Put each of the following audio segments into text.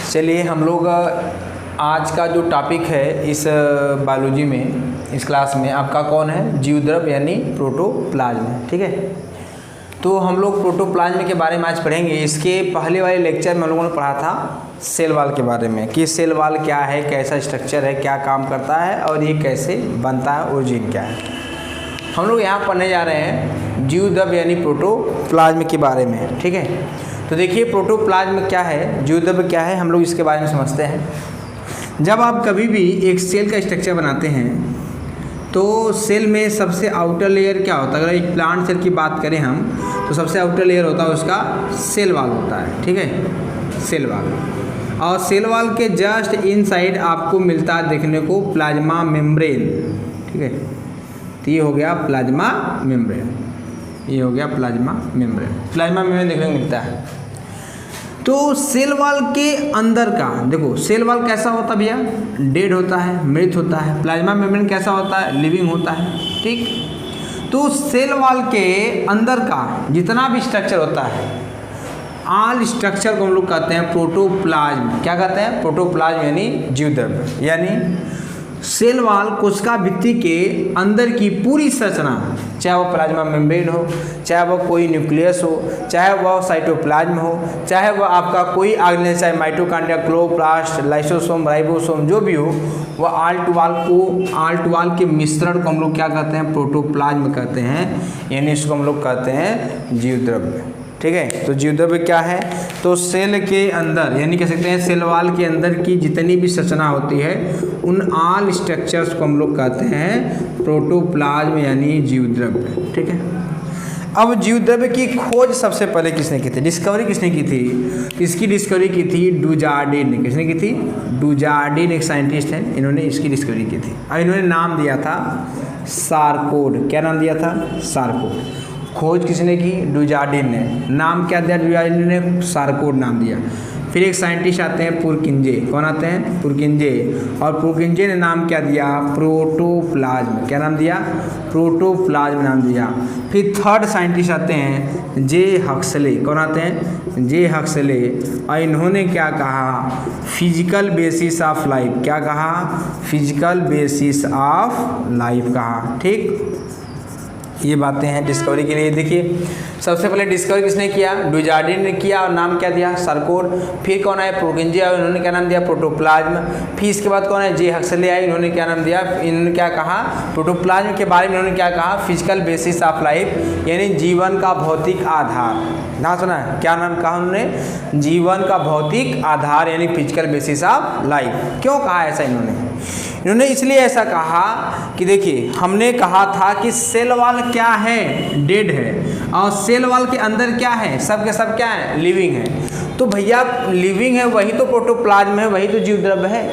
चलिए हम लोग आज का जो टॉपिक है इस बायोलॉजी में इस क्लास में आपका कौन है, जीवद्रव यानी प्रोटोप्लाज्म। ठीक है, तो हम लोग प्रोटोप्लाज्म के बारे में आज पढ़ेंगे। इसके पहले वाले लेक्चर में हम लोगों ने पढ़ा था सेल वॉल के बारे में कि सेल वॉल क्या है, कैसा स्ट्रक्चर है, क्या काम करता है और ये कैसे बनता है, ओरिजिन क्या है। हम लोग यहाँ पढ़ने जा रहे हैं जीवद्रव यानी प्रोटोप्लाज्म के बारे में। ठीक है, तो देखिए प्रोटोप्लाज्म क्या है, जीवद्रव क्या है, हम लोग इसके बारे में समझते हैं। जब आप कभी भी एक सेल का स्ट्रक्चर बनाते हैं तो सेल में सबसे आउटर लेयर क्या होता है। अगर एक प्लांट सेल की बात करें हम तो सबसे आउटर लेयर होता है उसका सेल वॉल होता है। ठीक है, सेल वॉल, और सेल वॉल के जस्ट इनसाइड आपको मिलता है देखने को प्लाज्मा मेम्ब्रेन। ठीक है, तो ये हो गया प्लाज्मा मेम्ब्रेन, ये हो गया प्लाज्मा मेम्ब्रेन। प्लाज्मा मेम्ब्रेन देखने को मिलता है। तो सेल वॉल के अंदर का देखो, सेल वॉल कैसा होता है भैया, डेड होता है, मृत होता है। प्लाज्मा मेम्ब्रेन कैसा होता है, लिविंग होता है। ठीक, तो सेल वॉल के अंदर का जितना भी स्ट्रक्चर होता है, ऑल स्ट्रक्चर को हम लोग कहते हैं प्रोटोप्लाज्म। क्या कहते हैं, प्रोटोप्लाज्म यानी जीवद्रव। यानी सेल वॉल कोशिका भित्ति के अंदर की पूरी संरचना, चाहे वो प्लाज्मा मेम्ब्रेन हो, चाहे वो कोई न्यूक्लियस हो, चाहे वह साइटोप्लाज्म हो, चाहे वह आपका कोई ऑर्गेनेल, चाहे माइटोकॉन्ड्रिया, क्लोरोप्लास्ट, लाइसोसोम, राइबोसोम, जो भी हो, वह ऑल टू वॉल के मिश्रण को हम लोग क्या कहते हैं, प्रोटोप्लाज्म कहते हैं। यानी इसको हम लोग कहते हैं जीवद्रव। ठीक है, तो जीवद्रव क्या है, तो सेल के अंदर यानी कह सकते हैं सेल वॉल के अंदर की जितनी भी संरचना होती है उन ऑल स्ट्रक्चर्स को हम लोग कहते हैं प्रोटोप्लाज्म यानी जीवद्रव। ठीक है, अब जीवद्रव की खोज सबसे पहले किसने की थी, डिस्कवरी किसने की थी, इसकी डिस्कवरी की थी डुजार्डिन ने। किसने की थी, डुजार्डिन एक साइंटिस्ट हैं, इन्होंने इसकी डिस्कवरी की थी और इन्होंने नाम दिया था सारकोड। क्या नाम दिया था, सारकोड। खोज किसने की, डुजार्डिन ने। नाम क्या दिया डुजार्डिन ने, सारकोड नाम दिया। फिर एक साइंटिस्ट आते हैं पुरकिंजे। कौन आते हैं, पुरकिंजे, और पुरकिंजे ने नाम क्या दिया, प्रोटोप्लाज्म। क्या नाम दिया, प्रोटोप्लाज्म नाम दिया। फिर थर्ड साइंटिस्ट आते हैं जे हक्सले। कौन आते हैं, जे हक्सले, और इन्होंने क्या कहा, फिजिकल बेसिस ऑफ लाइफ। क्या कहा, फिजिकल बेसिस ऑफ लाइफ कहा। ठीक, ये बातें हैं डिस्कवरी के लिए। देखिए सबसे पहले डिस्कवरी किसने किया, डुजार्डिन ने किया और नाम क्या दिया, सारकोड। फिर कौन आए, पुरकिंजे, और इन्होंने क्या नाम दिया, प्रोटोप्लाज्म। फिर इसके बाद कौन है, जे हक्सले आए, इन्होंने क्या नाम दिया, इन्होंने क्या कहा, प्रोटोप्लाज्म के बारे में इन्होंने क्या कहा, फिजिकल बेसिस ऑफ लाइफ यानी जीवन का भौतिक आधार। ना सुना है, क्या नाम कहा उन्होंने, जीवन का भौतिक आधार यानी फिजिकल बेसिस ऑफ लाइफ। क्यों कहा ऐसा इन्होंने इसलिए ऐसा कहा कि देखिए हमने कहा था कि सेल वॉल क्या है, डेड है, और सेल वॉल के अंदर क्या है, सब के सब क्या है, लिविंग है। तो भैया लिविंग है वही तो प्रोटोप्लाज्म है, वही तो जीवद्रव है।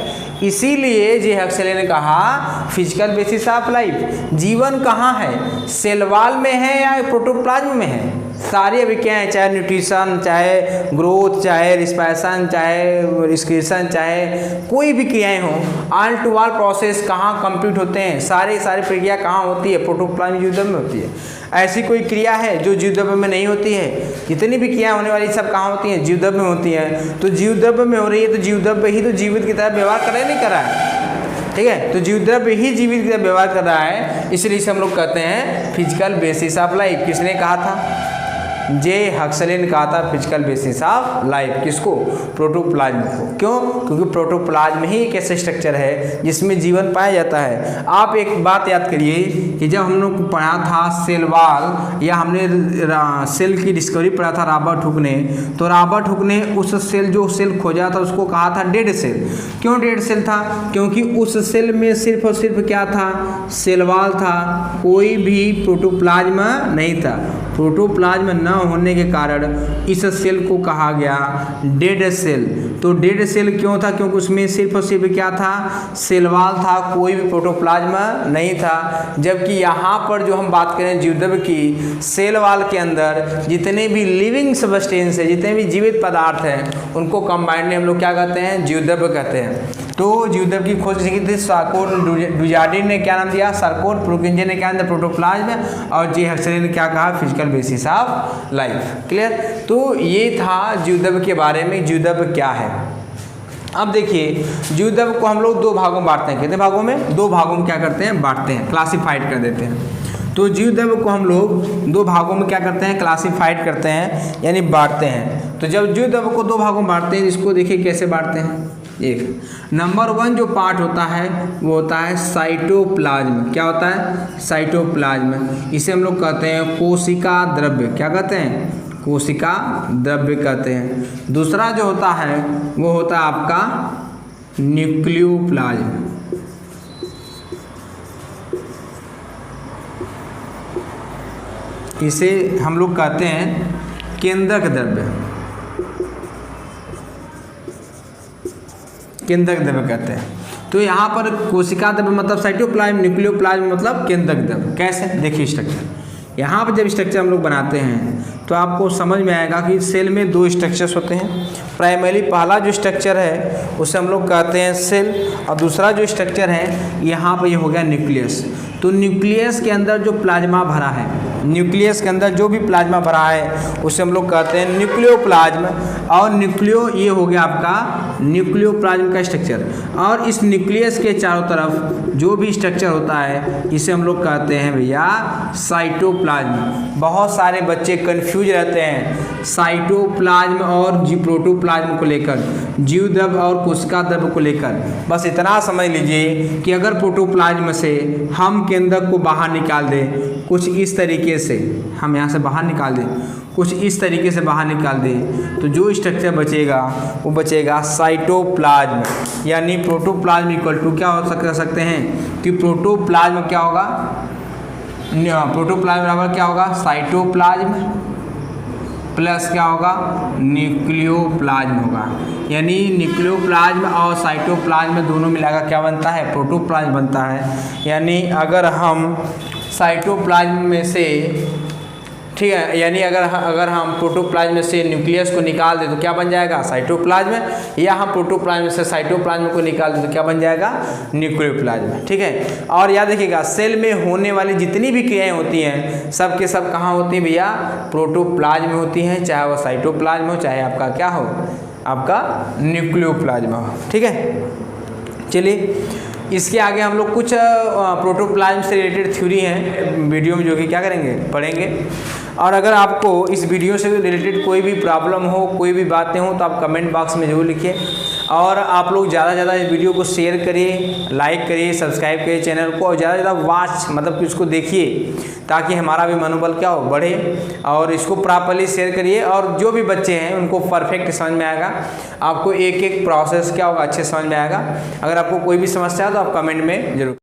इसीलिए जे हक्सले ने कहा फिजिकल बेसिस ऑफ लाइफ, जीवन कहाँ है, सेल वॉल में है या प्रोटोप्लाज्म में है। सारी अभिक्रियाएं हैं, चाहे न्यूट्रिशन, चाहे ग्रोथ, चाहे रिस्पायरेशन, चाहे रिस्क्रिप्शन, चाहे कोई भी क्रियाएं हों, ऑल टू ऑल प्रोसेस कहाँ कंप्लीट होते हैं, सारी प्रक्रिया कहाँ होती है, प्रोटोप्लाज्म जीवद्रव में होती है। ऐसी कोई क्रिया है जो जीवद्रव में नहीं होती है। जितनी भी क्रियाएं होने वाली सब कहाँ होती हैं, जीवद्रव में होती हैं। तो जीवद्रव में हो रही है तो जीवद्रव ही तो जीवित की तरह व्यवहार कर रहा है, नहीं कर रहा है। ठीक है, तो जीवद्रव ही जीवित की तरह व्यवहार कर रहा है, इसलिए इसे हम लोग कहते हैं फिजिकल बेसिस ऑफ लाइफ। किसने कहा था, जे हक्सले ने कहा था फिजिकल बेसिस ऑफ लाइफ। किसको, प्रोटोप्लाज्म को। क्यों, क्योंकि प्रोटोप्लाज्म ही एक ऐसा स्ट्रक्चर है जिसमें जीवन पाया जाता है। आप एक बात याद करिए कि जब हम लोग पढ़ा था सेल वॉल या हमने सेल की डिस्कवरी पढ़ा था रॉबर्ट हुक ने, तो रॉबर्ट हुक ने उस जो सेल खोजा था उसको कहा था डेड सेल। क्यों डेड सेल था, क्योंकि उस सेल में सिर्फ और सिर्फ क्या था, सेल वॉल था, कोई भी प्रोटोप्लाज्म नहीं था। प्रोटोप्लाज्म न होने के कारण इस सेल को कहा गया डेड सेल। तो डेड सेल क्यों था, क्योंकि उसमें सिर्फ और सिर्फ क्या था, सेल वॉल था, कोई भी प्रोटोप्लाज्म नहीं था। जबकि यहाँ पर जो हम बात करें जीवद्रव की, सेल वॉल के अंदर जितने भी लिविंग सबस्टेंस है, जितने भी जीवित पदार्थ हैं, उनको कंबाइंड हम लोग क्या कहते हैं, जीवद्रव कहते हैं। तो जीवद्रव की खोज की थी सारकोड, डुजार्डिन ने क्या नाम दिया, सारकोड। पुरकिंजे ने क्या नाम दिया, प्रोटोप्लाज्म, और जे हक्सले ने क्या कहा, physical basis of life. Clear. तो ये था जीवद्रव के बारे में, जीवद्रव क्या है। अब देखिए जीवद्रव्य को हम लोग दो भागों में बांटते हैं। कितने भागों में? दो भागों में क्या करते हैं? बांटते हैं, क्लासिफाइड कर देते हैं। तो जीवद्रव्य को हम लोग दो भागों में क्या करते हैं? क्लासिफाइड करते हैं, यानी बांटते हैं। तो जब जीवद्रव्य को दो भागों में बांटते हैं, इसको देखिए कैसे बांटते हैं। एक नंबर 1 जो पार्ट होता है वो होता है साइटोप्लाज्म। क्या होता है? साइटोप्लाज्म। इसे हम लोग कहते हैं कोशिका द्रव्य। क्या कहते हैं? कोशिका द्रव्य कहते हैं। दूसरा जो होता है वो होता है आपका न्यूक्लियोप्लाज्म। इसे हम लोग कहते हैं केंद्रक द्रव्य। केंद्रक द्रव्य कहते हैं। तो यहाँ पर कोशिका द्रव्य मतलब साइटोप्लाज्म, न्यूक्लियोप्लाज्म मतलब केंद्रक द्रव्य। कैसे? देखिए स्ट्रक्चर। यहाँ पर जब स्ट्रक्चर हम लोग बनाते हैं तो आपको समझ में आएगा कि सेल में दो स्ट्रक्चर्स होते हैं। प्राइमरी पहला जो स्ट्रक्चर है उसे हम लोग कहते हैं सेल, और दूसरा जो स्ट्रक्चर है यहाँ पर ये हो गया न्यूक्लियस। तो न्यूक्लियस के अंदर जो प्लाज्मा भरा है, न्यूक्लियस के अंदर जो भी प्लाज्मा भरा है उसे हम लोग कहते हैं न्यूक्लियोप्लाज्म। और न्यूक्लियो ये हो गया आपका न्यूक्लियोप्लाज्म का स्ट्रक्चर। और इस न्यूक्लियस के चारों तरफ जो भी स्ट्रक्चर होता है इसे हम लोग कहते हैं भैया साइटोप्लाज्म। बहुत सारे बच्चे कंफ्यूज रहते हैं साइटोप्लाज्म और प्रोटोप्लाज्म को लेकर, जीव द्रव्य और कोशिका द्रव्य को लेकर। बस इतना समझ लीजिए कि अगर प्रोटोप्लाज्म से हम केंद्रक को बाहर निकाल दें कुछ इस तरीके से, हम यहाँ से बाहर निकाल दें कुछ इस तरीके से बाहर निकाल दें, तो जो स्ट्रक्चर बचेगा वो बचेगा साइटोप्लाज्म। यानी प्रोटोप्लाज्म इक्वल टू क्या हो सकते हैं कि प्रोटोप्लाज्म क्या होगा? प्रोटोप्लाज्म बराबर क्या होगा? साइटोप्लाज्म प्लस क्या होगा? न्यूक्लियोप्लाज्म होगा। यानी न्यूक्लियोप्लाज्म और साइटोप्लाज्म दोनों मिलाकर क्या बनता है? प्रोटोप्लाज्म बनता है। यानी अगर हम साइटोप्लाज्म में से, ठीक है, यानी अगर हम प्रोटोप्लाज्म में से न्यूक्लियस को निकाल दें तो क्या बन जाएगा? साइटोप्लाज्म। या हम प्रोटोप्लाज्म से साइटोप्लाज्म को निकाल दें तो क्या बन जाएगा? न्यूक्लियोप्लाज्म। ठीक है। और याद रखिएगा सेल में होने वाली जितनी भी क्रियाएं होती हैं सब के सब कहाँ होती हैं भैया? प्रोटोप्लाज्म में होती हैं, चाहे वो साइटोप्लाज्म हो चाहे आपका क्या हो? आपका न्यूक्लियोप्लाज्म हो। ठीक है। चलिए इसके आगे हम लोग कुछ प्रोटोप्लाज्म से रिलेटेड थ्योरी हैं वीडियो में, जो कि क्या करेंगे? पढ़ेंगे। और अगर आपको इस वीडियो से रिलेटेड कोई भी प्रॉब्लम हो, कोई भी बातें हो, तो आप कमेंट बॉक्स में ज़रूर लिखिए। और आप लोग ज़्यादा से ज़्यादा इस वीडियो को शेयर करिए, लाइक करिए, सब्सक्राइब करिए चैनल को, और ज़्यादा से ज़्यादा वॉच मतलब कि उसको देखिए ताकि हमारा भी मनोबल क्या हो? बढ़े। और इसको प्रॉपर्ली शेयर करिए, और जो भी बच्चे हैं उनको परफेक्ट समझ में आएगा। आपको एक एक प्रोसेस क्या होगा? अच्छे समझ में आएगा। अगर आपको कोई भी समस्या है तो आप कमेंट में जरूर